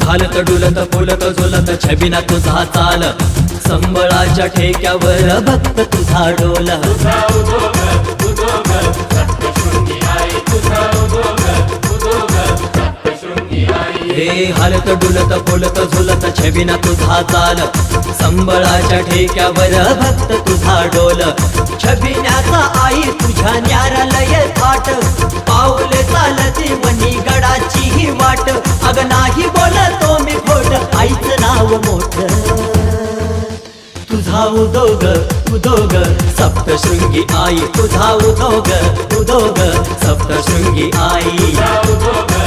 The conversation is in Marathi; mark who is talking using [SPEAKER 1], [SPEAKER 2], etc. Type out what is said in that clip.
[SPEAKER 1] झालत डुलत फुलत झुलत छबिना तुझा चाल संबळाच्या ठेक्यावर भक्त तुझा डोल हे हालत डुलत फुलत झुलत छबिना तुझा चाल संबळाच्या ठेक्यावर भक्त तुझा डोल छबिन्याचा आई तुझ्या न्यारालय थाट पाऊले चालती मनी गडाची ही वाट अग नाही बोलतो मी खोट आईचं नाव मोठ तुझा उदोग सप्तशृंगी आई तुझा उदोग सप्तशृंगी आई